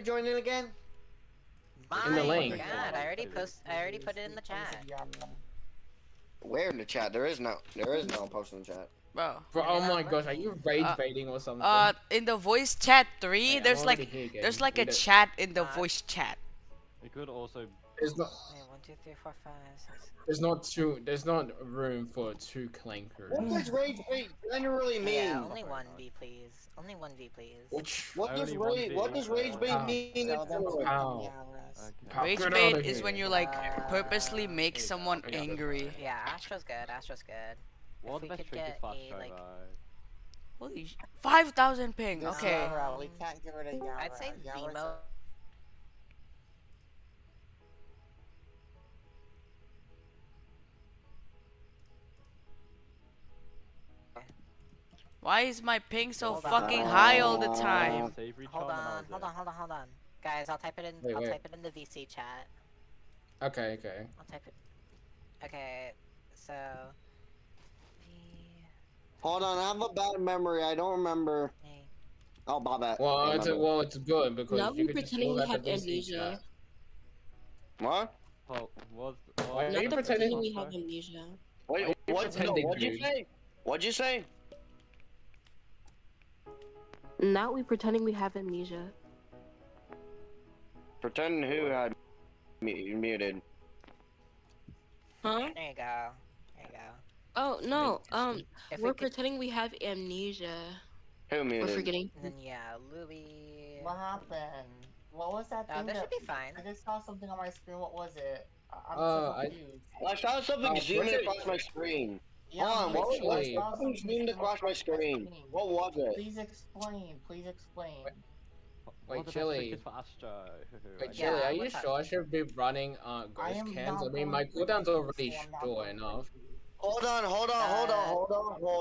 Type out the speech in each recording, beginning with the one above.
join in again? In the My link. God, I already put it in the chat. Where in the chat? There is no post in the chat. Bro. Bro, You're oh not my gosh, are looking. you rage baiting or something? In the voice chat 3, Wait, I'm there's already like here again. there's like a Read it. chat in the Huh? voice chat. It could also. There's not. Wait, 1, 2, 3, 4, 5, 6. There's not room for 2 clankers. What does rage bait generally mean? Yeah, only 1v, please. Only 1v, please. Which? What does Only rage bait How? mean? Tell them to How? Okay. Rage Get bait outta is here. when you like purposely make There you go. someone Yeah. angry. Yeah, Astro's good. Astro's good. What If the we best could trick is get fast a like, travel? Holy 5,000 ping. This Okay. Yara, we can't get rid of Yara. I'd say Yara's Vimo. Why is my ping so Hold on. fucking high all the time? Hold on. Guys, I'll type it in. Wait, I'll wait. type it in the VC chat. Okay, okay. I'll type it. Okay, so. Hold on, I have a bad memory. I don't remember. Hey. Oh, Bobette. Well, it's good because Now you we're could just pretending fill we out have the VC amnesia. chat. What? Why are Not you the pretending? pretending we have amnesia. Wait, you what? No, pretending, what'd you dude? say? What'd you say? Now we pretending we have amnesia. Pretend who had muted. Huh? There you go. There you go. Oh no. If We're we could, pretending we have amnesia. Who We're muted? forgetting. and then yeah, Louis. What happened? What was that thing? That should be fine. I just saw something on my screen. What was it? I'm Uh, so I- confused. I saw something Where's zooming it? across my screen. Yeah, Hold on, me what too. was I Actually- saw something something zoomed zoom across my screen? What was it? Please explain. Please explain. Wait, Chili. For Astro. Wait, Yeah, Chili, are you what's up? sure I should be running I ghost am cans? not I mean, my going cooldown's crazy, already so I'm not short going enough. crazy. Hold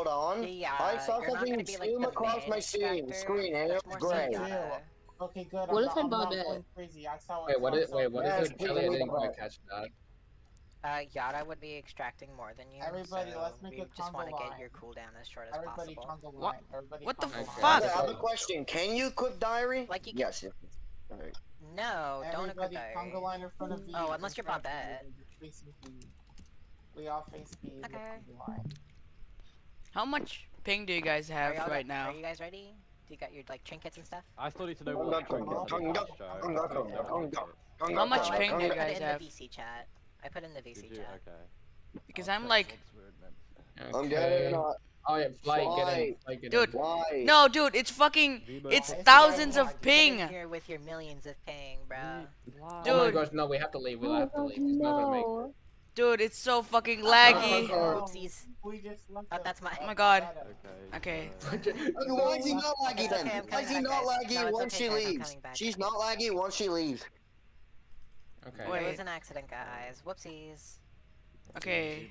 on. Yeah, I saw you're not something gonna be like zoom the across main my screen, extractor. and it That's was more gray. Senjata. Okay, good. What I'm is not, it about I'm not that? going crazy. I saw Wait, it. what is? Wait, what Yes, is it? Chili, I please, didn't quite bro. catch that. Yara would be extracting more than you. Everybody, so let's make we a just want to conga get line. your cooldown as short as Everybody possible. conga line. Everybody What the conga line. fuck? Okay, I have a question. Can you equip diary? Like you Yes. Alright. No, don't equip Everybody diary. conga line in front of you. Oh, unless you're in front of Bobette. you, facing you. We all face B. in the Okay. conga line. How much ping do you guys have right now? Are you guys ready? Do you got your like trinkets and stuff? I still need to know Conga, what conga, trinkets conga, How much Oh, ping do you I put guys it in have? the VC chat. I put it in the You VC do? chat. Okay. Because I'm like, I'm getting Okay. Oh yeah, flight, get in. Flight, get Dude. in. Why? no, dude, it's fucking, Vimo. it's It's thousands like- of Get in ping. here with your millions of ping, bruh. Wow. Oh my Dude. gosh, no, we have to leave. We'll have to leave. It's not gonna make it. Dude, it's so fucking Oh, laggy. no. Oopsies. We just left Oh, them. that's my- Oh my god. Okay. Okay. Why is he not laggy It's then? okay, I'm Why is he coming not back, guys. No, laggy it's once okay, she guys, I'm leaves? coming back. She's not laggy once she leaves. Okay. It Wait. was an accident, guys. Whoopsies. Okay.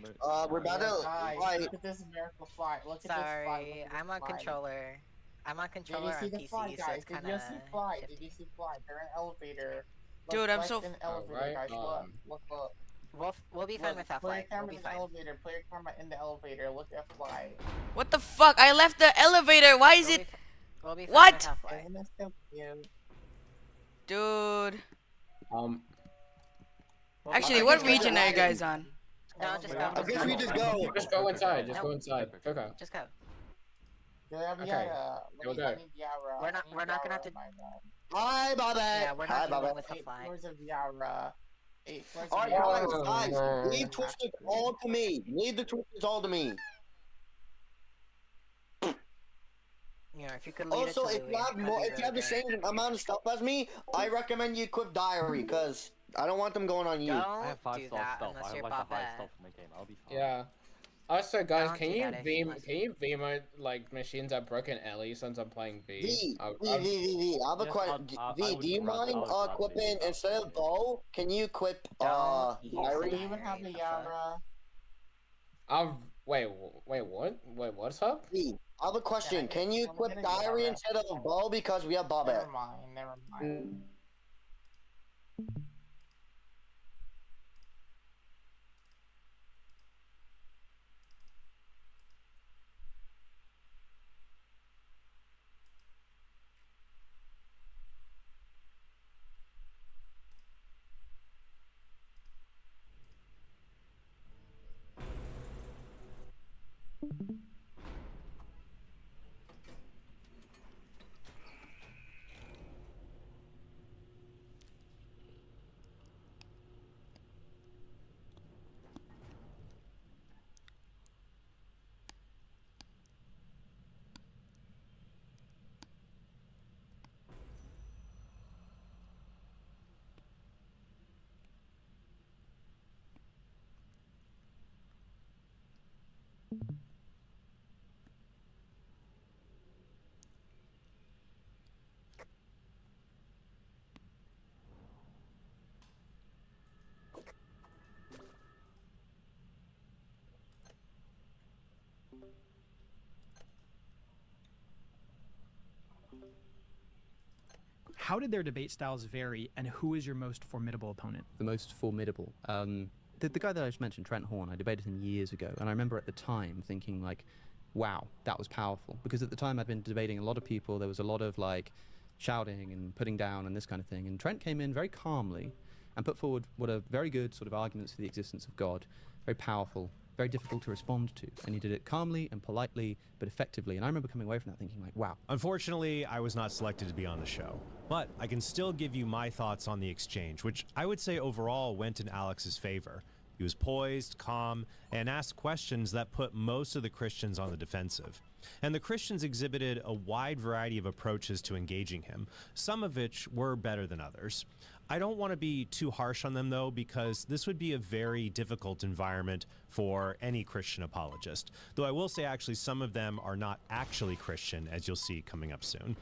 We're about to Guys, fight. look at this miracle fly. Look at this fly. Sorry, Look at this I'm on fly. controller. I'm on Did controller you see on the PC, fly, so guys? it's Did kind you of. see fly? Did you see fly? They're in an elevator. Dude, I'm Look so in the elevator, Alright, guys. Look. We'll be fine Look, without play flight. your camera We'll be in the fine. elevator. Play your camera in the elevator. Look at fly. What the fuck? I left the elevator. Why is it? We'll be fine What? without flight. Isn't this so cute? Dude. Well, Actually, I what guess we region just are you go. guys on? No, just go. I guess we just go. Just go inside. Just No. go inside. Okay. Just go. Yara, Okay. Yara. Here we go. I need Yara. We're not- I need we're not gonna have Yara, to- my bad. Hi, Bobette. Yeah, we're Hi, not dealing Bobette. with the 8 fly. floors of Yara. 8 floors of Alright, Yara. guys, leave Twisted all to me. Leave the Twisted all to me. Yeah, if you could lead Also, it to if Louis, you have that'd more, be if you have the really same amount of stuff as me, I recommend you equip diary because I don't want them going on great. you. I Don't have 5 do star that stealth. unless I have you're like the highest Bobette. stealth in the game. I'll be fine. Yeah. Also, guys, Don't can do you that if beam? unless- Can you beam like machines at Broken Alley since I'm playing B? V, I- V, I'm- V, V, V. I have a Yes, question. I V, would do you rather- mind I would rather equipping leave instead of that. bow? Can you equip Don't use diary? Do you even have Diary, a the fuck? Yara? Wait, what? Wait, what's up? V, I have a question. Yeah, Can you I'm equip getting diary Yara. instead of a bow because we have Bobette? Never mind. Never mind. How did their debate styles vary, and who is your most formidable opponent? The most formidable? The guy that I just mentioned, Trent Horn, I debated him years ago, and I remember at the time thinking, like, wow, that was powerful. Because at the time I'd been debating a lot of people, there was a lot of, like, shouting and putting down and this kind of thing, and Trent came in very calmly and put forward what are very good sort of arguments for the existence of God, very powerful, very difficult to respond to, and he did it calmly and politely but effectively, and I remember coming away from that thinking, like, wow. Unfortunately, I was not selected to be on the show, but I can still give you my thoughts on the exchange, which I would say overall went in Alex's favor. He was poised, calm, and asked questions that put most of the Christians on the defensive. And the Christians exhibited a wide variety of approaches to engaging him, some of which were better than others. I don't want to be too harsh on them, though, because this would be a very difficult environment for any Christian apologist. Though I will say, actually, some of them are not actually Christian, as you'll see coming up soon.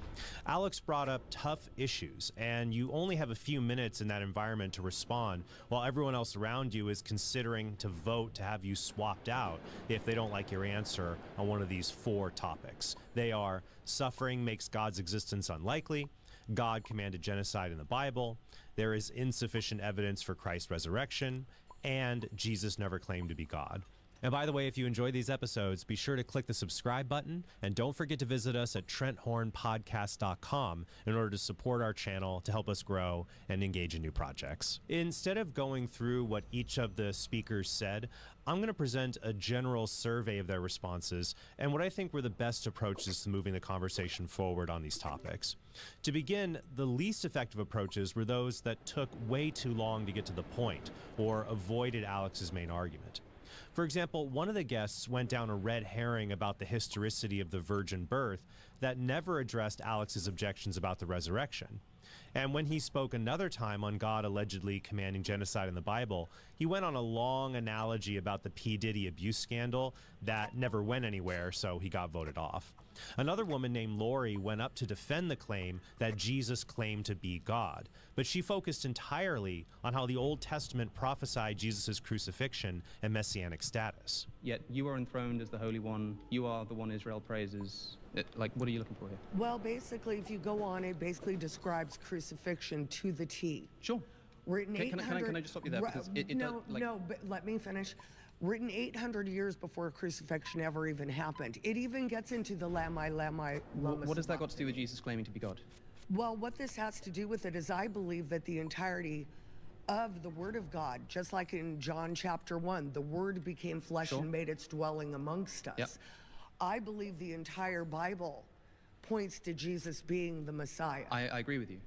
Alex brought up tough issues, and you only have a few minutes in that environment to respond, while everyone else around you is considering to vote to have you swapped out if they don't like your answer on one of these 4 topics. They are: suffering makes God's existence unlikely, God commanded genocide in the Bible, there is insufficient evidence for Christ's resurrection, and Jesus never claimed to be God. And by the way, if you enjoy these episodes, be sure to click the subscribe button, and don't forget to visit us at TrentHornPodcast.com in order to support our channel to help us grow and engage in new projects. Instead of going through what each of the speakers said, I'm going to present a general survey of their responses and what I think were the best approaches to moving the conversation forward on these topics. To begin, the least effective approaches were those that took way too long to get to the point or avoided Alex's main argument. For example, one of the guests went down a red herring about the historicity of the virgin birth that never addressed Alex's objections about the resurrection. And when he spoke another time on God allegedly commanding genocide in the Bible, he went on a long analogy about the P. Diddy abuse scandal that never went anywhere, so he got voted off. Another woman named Lori went up to defend the claim that Jesus claimed to be God, but she focused entirely on how the Old Testament prophesied Jesus' crucifixion and messianic status. Yet you are enthroned as the Holy One, you are the one Israel praises. Like, what are you looking for here? Well, basically, if you go on, it basically describes crucifixion to the T. Sure. Written Can I just stop you there? Because no, but let me finish. Written 800 years before crucifixion ever even happened. It even gets into the Lamai, What has that got to do with Jesus claiming to be God? Well, what this has to do with it is I believe that the entirety of the Word of God, just like in John chapter 1, the Word became flesh and made its dwelling amongst us. Yep. I believe the entire Bible points to Jesus being the Messiah. I agree with you.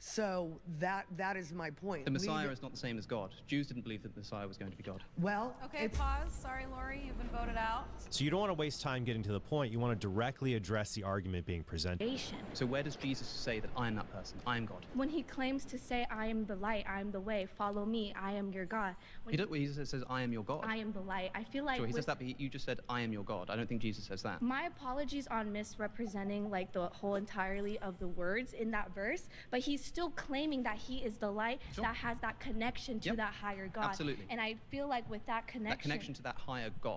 So that is my point. The Messiah is not the same as God. Jews didn't believe that the Messiah was going to be God. Well, okay, pause. Sorry, Lori, you've been voted out. So you don't want to waste time getting to the point. You want to directly address the argument being presented. So where does Jesus say that I am that person? I am God. When he claims to say, I am the light, I am the way, follow me, I am your God. He says, I am your God. I am the light. I feel like... Sure, he says that, but you just said, I am your God. I don't think Jesus says that. My apologies on misrepresenting like the whole entirety of the words in that verse, but he's still claiming that he is the light that has that connection to that higher God. Absolutely. And I feel like with that connection... That connection to that higher God